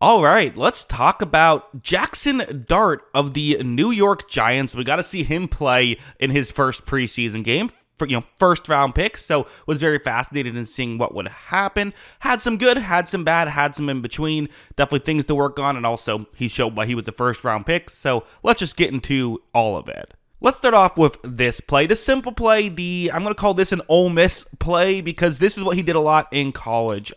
All right, let's talk about Jaxson Dart of the New York Giants. We got to see him play in his first preseason game. For, first round pick, so was very fascinated in seeing what would happen. Had some good, had some bad, had some in between. Definitely things to work on, and also he showed why he was a first round pick. So let's just get into all of it. Let's start off with this play. The simple play, I'm going to call this an Ole Miss play because this is what he did a lot in college.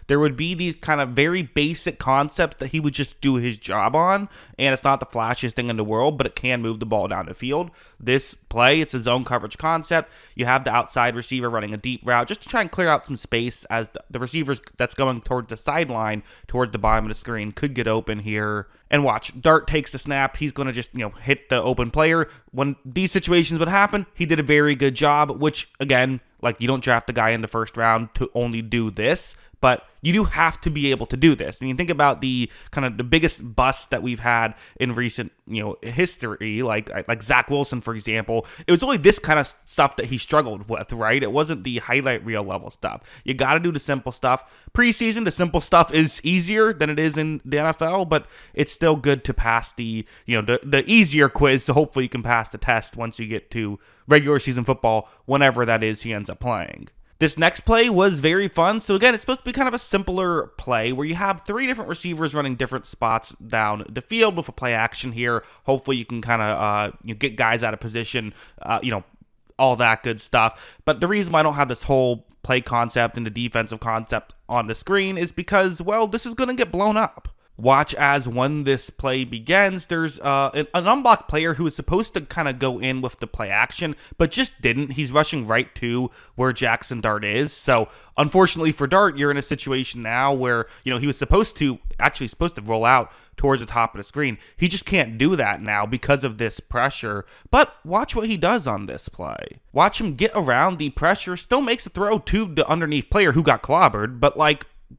There would be these kind of very basic concepts that he would just do his job on, and it's not the flashiest thing in the world, but it can move the ball down the field. This play, it's a zone coverage concept. You have the outside receiver running a deep route just to try and clear out some space as the receivers that's going towards the sideline, towards the bottom of the screen, could get open here. And watch, Dart takes the snap. He's going to just, hit the open player. When these situations would happen, he did a very good job, which, again, like you don't draft the guy in the first round to only do this, but you do have to be able to do this. And you think about the kind of the biggest busts that we've had in recent, history, like Zach Wilson, for example. It was only this kind of stuff that he struggled with, right? It wasn't the highlight reel level stuff. You got to do the simple stuff. Preseason, the simple stuff is easier than it is in the NFL, but it's still good to pass the easier quiz. So hopefully you can pass the test once you get to regular season football, whenever that is he ends up playing. This next play was very fun. So again, it's supposed to be kind of a simpler play where you have three different receivers running different spots down the field with a play action here. Hopefully you can kind of get guys out of position, all that good stuff. But the reason why I don't have this whole play concept and the defensive concept on the screen is because, well, this is going to get blown up. Watch as when this play begins, there's an unblocked player who is supposed to kind of go in with the play action, but just didn't. He's rushing right to where Jaxson Dart is. So unfortunately for Dart, you're in a situation now where, he was supposed to roll out towards the top of the screen. He just can't do that now because of this pressure. But watch what he does on this play. Watch him get around the pressure, still makes a throw to the underneath player who got clobbered, but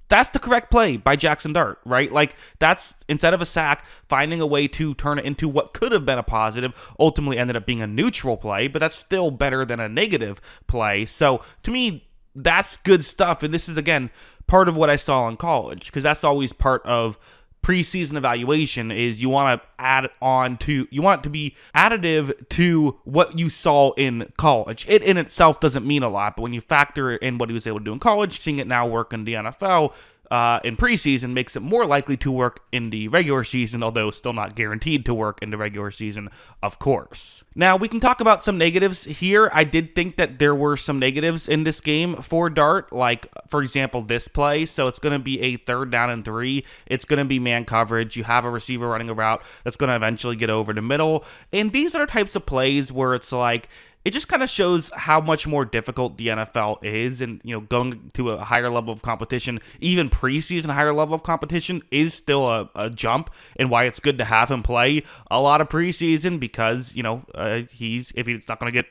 that's the correct play by Jaxson Dart, right? That's, instead of a sack, finding a way to turn it into what could have been a positive, ultimately ended up being a neutral play, but that's still better than a negative play. So, to me, that's good stuff, and this is, again, part of what I saw in college, because that's always part of preseason evaluation is you want it to be additive to what you saw in college. It in itself doesn't mean a lot, but when you factor in what he was able to do in college, seeing it now work in the NFL, in preseason makes it more likely to work in the regular season, although still not guaranteed to work in the regular season, of course. Now, we can talk about some negatives here. I did think that there were some negatives in this game for Dart, like, for example, this play. So it's going to be a 3rd down and 3. It's going to be man coverage. You have a receiver running a route that's going to eventually get over the middle. And these are the types of plays where it's like, it just kind of shows how much more difficult the NFL is, and going to a higher level of competition, even preseason higher level of competition, is still a jump, and why it's good to have him play a lot of preseason because if he's not going to get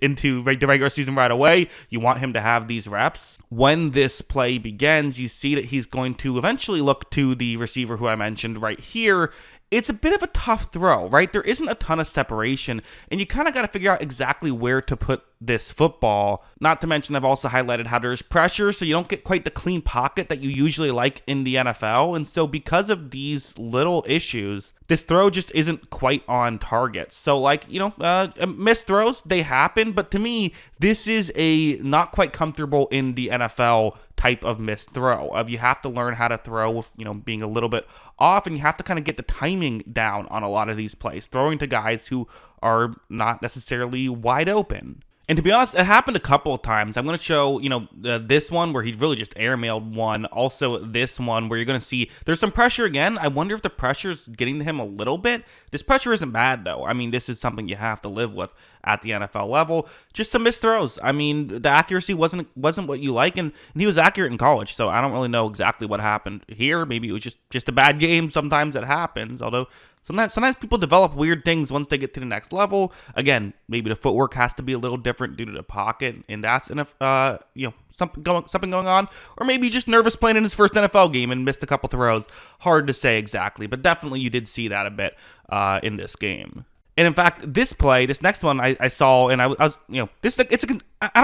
into the regular season right away, you want him to have these reps. When this play begins, you see that he's going to eventually look to the receiver who I mentioned right here. It's a bit of a tough throw, right? There isn't a ton of separation, and you kind of got to figure out exactly where to put this football. Not to mention, I've also highlighted how there's pressure, so you don't get quite the clean pocket that you usually like in the NFL. And so because of these little issues, this throw just isn't quite on target. So missed throws, they happen, but to me, this is a not quite comfortable in the NFL type of missed throw. You have to learn how to throw with, being a little bit off, and you have to kind of get the timing down on a lot of these plays, throwing to guys who are not necessarily wide open. And to be honest, it happened a couple of times. I'm going to show, this one where he really just airmailed one. Also, this one where you're going to see there's some pressure again. I wonder if the pressure's getting to him a little bit. This pressure isn't bad, though. I mean, this is something you have to live with at the NFL level. Just some missed throws. I mean, the accuracy wasn't what you like, and he was accurate in college, so I don't really know exactly what happened here. Maybe it was just a bad game. Sometimes it happens, although Sometimes people develop weird things once they get to the next level. Again, maybe the footwork has to be a little different due to the pocket, and that's something going on. Or maybe just nervous playing in his first NFL game and missed a couple throws. Hard to say exactly, but definitely you did see that a bit in this game. And in fact, this next one I saw, and I was, I don't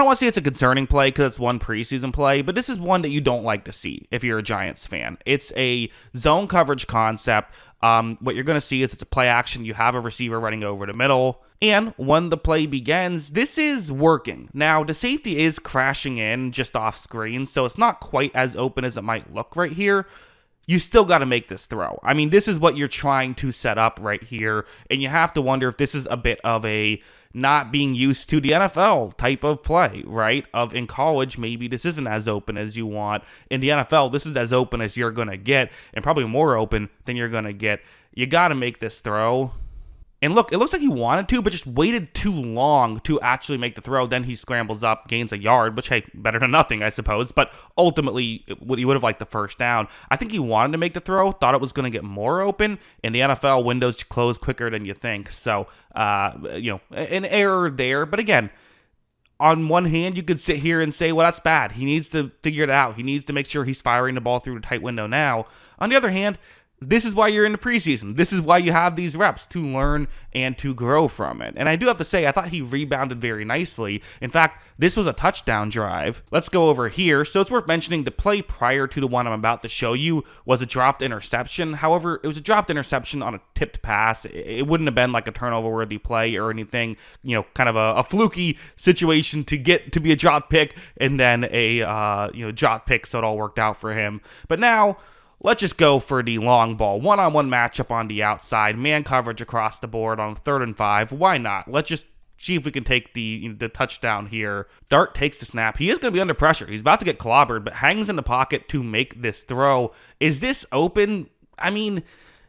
want to say it's a concerning play because it's one preseason play, but this is one that you don't like to see if you're a Giants fan. It's a zone coverage concept. What you're going to see is it's a play action. You have a receiver running over the middle, and when the play begins, this is working. Now, the safety is crashing in just off screen, so it's not quite as open as it might look right here. You still got to make this throw. I mean, this is what you're trying to set up right here, and you have to wonder if this is a bit of a not being used to the NFL type of play, right? Of in college, maybe this isn't as open as you want. In the NFL, this is as open as you're going to get, and probably more open than you're going to get. You got to make this throw. And look, it looks like he wanted to, but just waited too long to actually make the throw. Then he scrambles up, gains a yard, which, hey, better than nothing, I suppose. But ultimately, he would have liked the first down. I think he wanted to make the throw, thought it was going to get more open. In the NFL, windows close quicker than you think. So, an error there. But again, on one hand, you could sit here and say, well, that's bad. He needs to figure it out. He needs to make sure he's firing the ball through a tight window now. On the other hand, this is why you're in the preseason. This is why you have these reps, to learn and to grow from it. And I do have to say, I thought he rebounded very nicely. In fact, this was a touchdown drive. Let's go over here. So it's worth mentioning the play prior to the one I'm about to show you was a dropped interception. However, it was a dropped interception on a tipped pass. It wouldn't have been like a turnover-worthy play or anything, kind of a fluky situation to get to be a drop pick and then a drop pick, so it all worked out for him. But now, let's just go for the long ball. One-on-one matchup on the outside. Man coverage across the board on 3rd and 5. Why not? Let's just see if we can take the touchdown here. Dart takes the snap. He is going to be under pressure. He's about to get clobbered, but hangs in the pocket to make this throw. Is this open? I mean,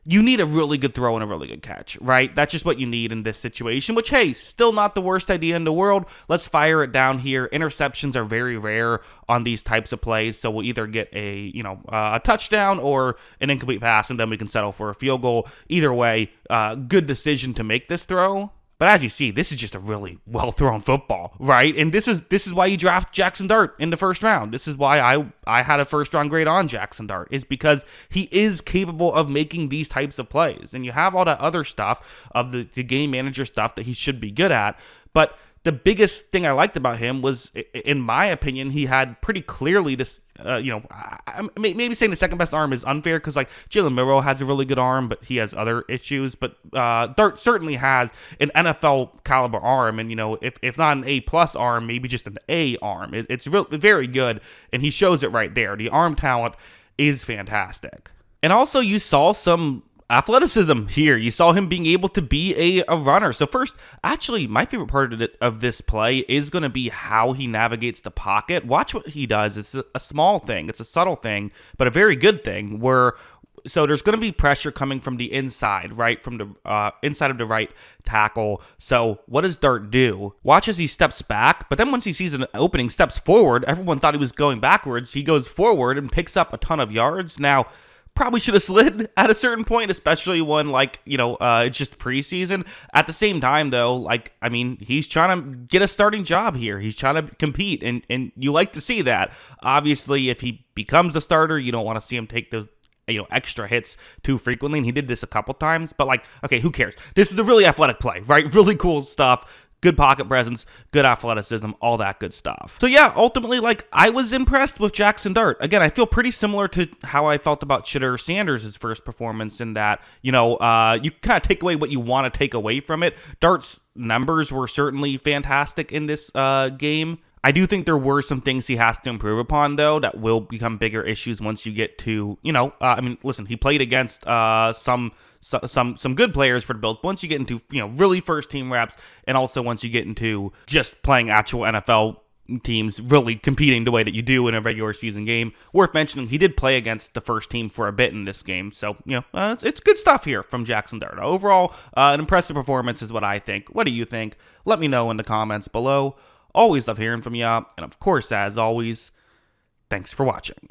you need a really good throw and a really good catch, right? That's just what you need in this situation, which, hey, still not the worst idea in the world. Let's fire it down here. Interceptions are very rare on these types of plays, so we'll either get a touchdown or an incomplete pass, and then we can settle for a field goal. Either way, good decision to make this throw. But as you see, this is just a really well-thrown football, right? And this is why you draft Jaxson Dart in the first round. This is why I had a first-round grade on Jaxson Dart, is because he is capable of making these types of plays. And you have all that other stuff of the game manager stuff that he should be good at. But the biggest thing I liked about him was, in my opinion, he had pretty clearly this, maybe saying the second best arm is unfair because, like, Jalen Milroe has a really good arm, but he has other issues. But Dart certainly has an NFL caliber arm, and, if not an A+ arm, maybe just an A arm. It's very good, and he shows it right there. The arm talent is fantastic. And also, you saw some athleticism here. You saw him being able to be a runner. So first, actually, my favorite part of this play is going to be how he navigates the pocket. Watch what he does. It's a small thing. It's a subtle thing, but a very good thing so there's going to be pressure coming from the inside, right? From the inside of the right tackle. So what does Dart do? Watch as he steps back, but then once he sees an opening, steps forward. Everyone thought he was going backwards. He goes forward and picks up a ton of yards. Now, probably should have slid at a certain point, especially when, it's just preseason. At the same time, though, he's trying to get a starting job here. He's trying to compete, and you like to see that. Obviously, if he becomes the starter, you don't want to see him take those extra hits too frequently, and he did this a couple times, but okay, who cares? This was a really athletic play, right? Really cool stuff. Good pocket presence, good athleticism, all that good stuff. So yeah, ultimately, I was impressed with Jaxson Dart. Again, I feel pretty similar to how I felt about Shedeur Sanders' first performance in that, you kind of take away what you want to take away from it. Dart's numbers were certainly fantastic in this game. I do think there were some things he has to improve upon, though, that will become bigger issues once you get to, listen, he played against some good players for the Bills. Once you get into, really first team reps, and also once you get into just playing actual NFL teams, really competing the way that you do in a regular season game. Worth mentioning, he did play against the first team for a bit in this game. So, it's good stuff here from Jaxson Dart. Overall, an impressive performance is what I think. What do you think? Let me know in the comments below. Always love hearing from you. And of course, as always, thanks for watching.